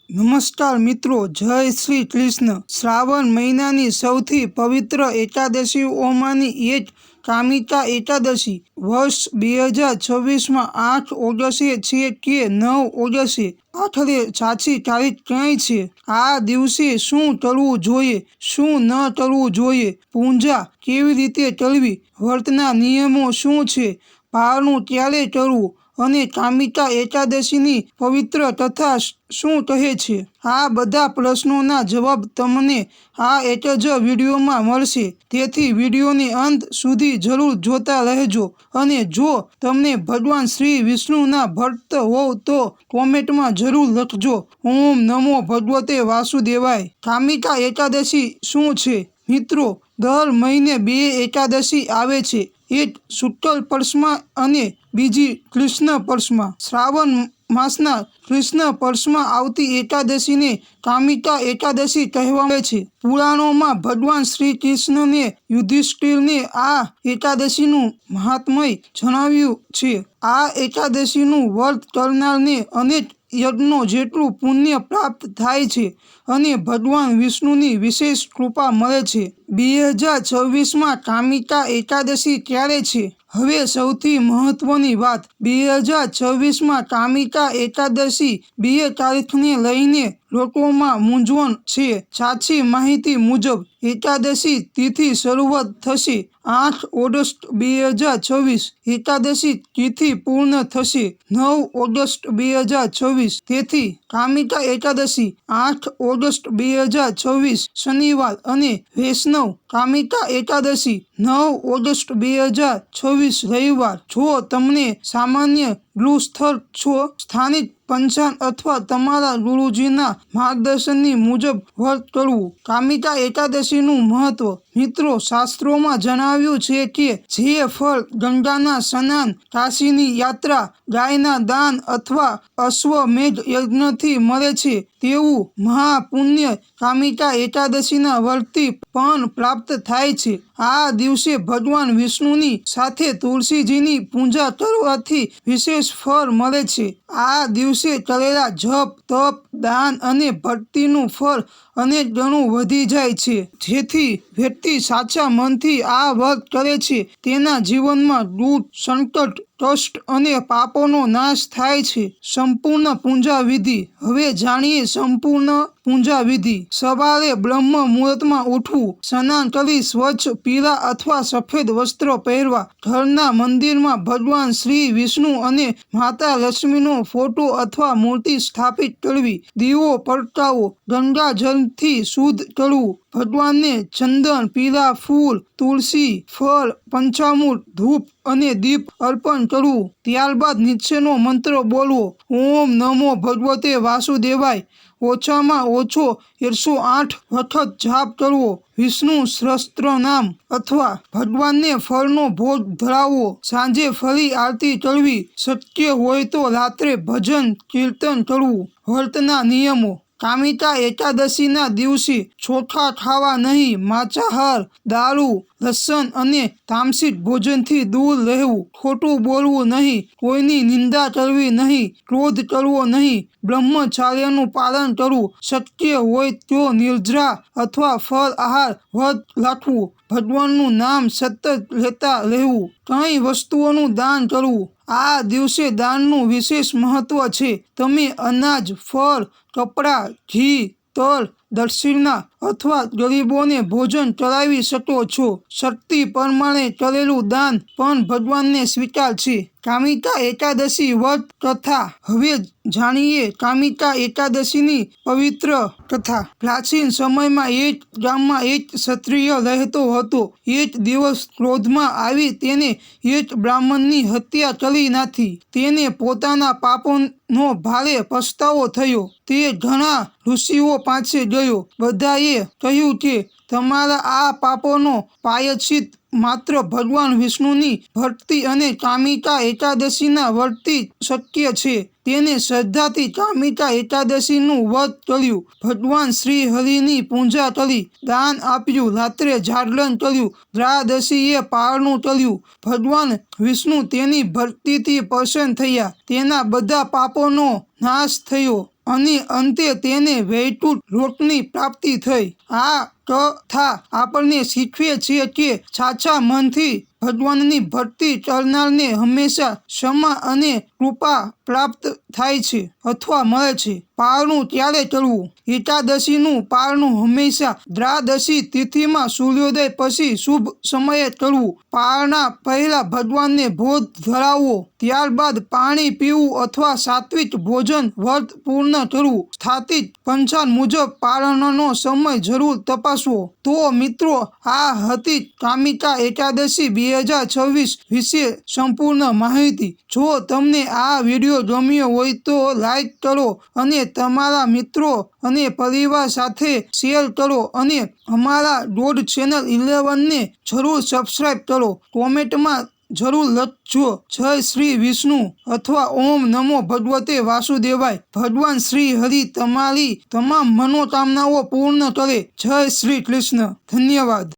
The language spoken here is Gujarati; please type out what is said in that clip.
નમસ્કાર મિત્રો, જય શ્રી કૃષ્ણ। શ્રાવણ મહિનાની સૌથી પવિત્ર એકાદશીઓમાંની એક કામિકા એકાદશી વર્ષ 2026માં 8 ઓગસ્ટે છે કે 9 ઓગસ્ટે, આખરે સાચી તારીખ ક્યાંય છે? આ દિવસે શું કરવું જોઈએ, શું ન કરવું જોઈએ, પૂજા કેવી રીતે કરવી, વ્રતના નિયમો શું છે, પારણું ક્યારે કરવું અને કામિકા એકાદશીની પવિત્ર કથા શું કહે છે? આ બધા પ્રશ્નોના જવાબ તમને આ એક જ વિડીયોમાં મળશે, તેથી વિડીયોને અંત સુધી જરૂર જોતા રહેજો। અને જો તમને ભગવાન શ્રી વિષ્ણુના ભક્ત હોવ તો કોમેન્ટમાં જરૂર લખજો, ઓમ નમો ભગવતે વાસુદેવાય। કામિકા એકાદશી શું છે? મિત્રો, દર મહિને 2 એકાદશી આવે છે, એક શુક્લ પક્ષમાં અને બીજી કૃષ્ણ પક્ષમાં। શ્રાવણ માસના કૃષ્ણ પક્ષમાં આવતી એકાદશીને કામિકા એકાદશી કહેવામાં આવે છે। પુરાણોમાં ભગવાન શ્રી કૃષ્ણને યુધિષ્ઠિરને આ એકાદશીનું મહાત્મય જણાવ્યું છે। આ એકાદશીનું વ્રત કરનારને અનેક યજ્ઞો જેટલું પુણ્ય પ્રાપ્ત થાય છે અને ભગવાન વિષ્ણુની વિશેષ કૃપા મળે છે। 2026માં કામિકા એકાદશી ક્યારે છે? હવે સૌથી મહત્વની વાત, 2026માં કામિકા એકાદશી 2 તારીખને લઈને લોકોમાં મૂંઝવણ છે। સાચી માહિતી મુજબ એકાદશી તિથિ શરૂઆત થશે 8 ઓગસ્ટ 2026, એકાદશી તિથિ પૂર્ણ થશે 9 ઓગસ્ટ 2026। તેથી કામિકા એકાદશી 8 ઓગસ્ટ 2026 શનિવાર અને વૈષ્ણવ કામિકા એકાદશી 9 ઓગસ્ટ 2026 રવિવાર। જો તમને સામાન્ય ગૃહસ્થ છો, સ્થાનિક પંચાંગ અથવા તમારા ગુરુજીના માર્ગદર્શનની મુજબ વ્રત કરવું। કામિકા એકાદશીનું મહત્વ, મિત્રો, શાસ્ત્રોમાં જણાવ્યું છે કે જે ફળ ગંગાના સ્નાન, કાશીની યાત્રા, ગાયના દાન અથવા અશ્વમેધ યજ્ઞથી મળે છે, તેવું મહાપુણ્ય કામિકા એકાદશીના વ્રતથી પણ પ્રાપ્ત થાય છે। આ દિવસે ભગવાન વિષ્ણુની સાથે તુલસીજીની પૂજા કરવાથી વિશેષ ફળ મળે છે। આ દિવસે કરેલા જપ, તપ, દાન અને ભક્તિનું ફળ અનેક ગણું વધી જાય છે। જેથી વ્યક્તિ સાચા મનથી આ વ્રત કરે છે તેના જીવનમાં દુઃખ, સંકટ, કષ્ટ અને પાપોનો નાશ થાય છે। સંપૂર્ણ પૂજા વિધિ, હવે જાણીએ સંપૂર્ણ પૂજા વિધિ। સવારે બ્રહ્મ મુહૂર્તમાં ઉઠવું, સ્નાન કરી સ્વચ્છ પીળા અથવા સફેદ વસ્ત્ર પહેરવા, ઘરના મંદિરમાં ભગવાન શ્રી વિષ્ણુ અને માતા લક્ષ્મીનો ફોટો અથવા મૂર્તિ સ્થાપિત કરવી, દીવો પ્રગટાવવો, ગંગાજળથી શુદ્ધ કરવું, ભગવાનને ચંદન, પીળા ફૂલ, તુલસી, ફળ, પંચામૃત, ધૂપ અને દીપ અર્પણ કરવું। ત્યારબાદ નીચેનો મંત્ર બોલવો, ઓમ નમો ભગવતે વાસુદેવાય। ઓછામાં ઓછો 108 વખત જાપ કરવો। વિષ્ણુ સહસ્ત્રનામ અથવા ભગવાનને ફળનો ભોગ ધરાવવો। સાંજે ફરી આરતી કરવી, શક્ય હોય તો રાત્રે ભજન કીર્તન કરવું। વ્રતના નિયમો, કામિકા એકાદશીના દિવસે ચોખા ખાવા નહીં, માંસાહાર, દારૂ, લસણ અને તામસિક ભોજનથી દૂર રહેવું, ખોટું બોલવું નહીં, કોઈની નિંદા કરવી નહીં, ક્રોધ કરવો નહીં, બ્રહ્મચાર્યનું પાલન કરવું, શક્ય હોય તો નિર્જરા અથવા ફળ આહાર વ્રત રાખવું, ભગવાનનું નામ સતત લેતા રહેવું, કંઈ વસ્તુઓનું દાન કરવું। આ દિવસે દાનનું વિશેષ મહત્વ છે। તમે અનાજ, ફળ, કપડાં, ઘી, તલ, દક્ષિણા અથવા ગરીબોને ભોજન કરાવી શકો છો। શક્તિ પ્રમાણે કરેલું દાન પણ ભગવાનને સ્વીકાર છે। કામિકા એકાદશી વ્રત કથા, હવે જાણીએ કામિકા એકાદશીની પવિત્ર કથા। પ્રાચીન સમયમાં એક ગામમાં એક ક્ષત્રિય રહેતો હતો। એક દિવસ ક્રોધમાં આવી તેને એક બ્રાહ્મણની હત્યા કરી નાખી। તેને પોતાના પાપોનો ભારે પસ્તાવો થયો। તે ઘણા ઋષિઓ પાસે ગયો। બધાએ કહ્યું કે તમારા આ પાપોનો પ્રાયશ્ચિત માત્ર ભગવાન વિષ્ણુની ભક્તિ અને કામિકા એકાદશીના વ્રતથી શક્ય છે। તેને શ્રદ્ધાથી કામિકા એકાદશીનું વ્રત કર્યું, ભગવાન શ્રી હરિની પૂજા કરી, દાન આપ્યું, રાત્રે જાગરણ કર્યું, દ્વાદશીએ પારણું કર્યું। ભગવાન વિષ્ણુ તેની ભક્તિથી પ્રસન્ન થયા, તેના બધા પાપોનો નાશ થયો। અને અંતે તેને વૈકુંઠ લોકની પ્રાપ્તિ થઈ. આ કથા આપણને શીખવે છે કે સાચા મનથી ભગવાનની ભક્તિ કરનારને હંમેશા ક્ષમા અને કૃપા પ્રાપ્ત થાય છે અથવા મળે છે. પારણું ક્યારે કરવું? એકાદશીનું પારણું હંમેશા દ્વાદશી તિથિમાં સૂર્યોદય પછી શુભ સમયે કરવું. પારણા પહેલા ભગવાનને ભોગ ધરાવવો, ત્યારબાદ પાણી પીવું અથવા સાત્વિક ભોજન વ્રત પૂર્ણ કરવું. સ્થાપિત પંચાંગ મુજબ પારણનો સમય જરૂર તપાસવો. તો મિત્રો, આ હતી કામિકા એકાદશી 2026 વિશે સંપૂર્ણ માહિતી. જો તમને આ વિડીયો ગમ્યો હોય તો લાઈક કરો અને તમારા મિત્રો અને પરિવાર સાથે શેર કરો અને અમારા ગોડ ચેનલ 11ને જરૂર સબસ્ક્રાઈબ કરો. કોમેન્ટમાં જરૂર લખજો જય શ્રી વિષ્ણુ અથવા ઓમ નમો ભગવતે વાસુદેવાય. ભગવાન શ્રી હરિ તમારી તમામ મનોકામનાઓ પૂર્ણ કરે. જય શ્રી કૃષ્ણ. ધન્યવાદ.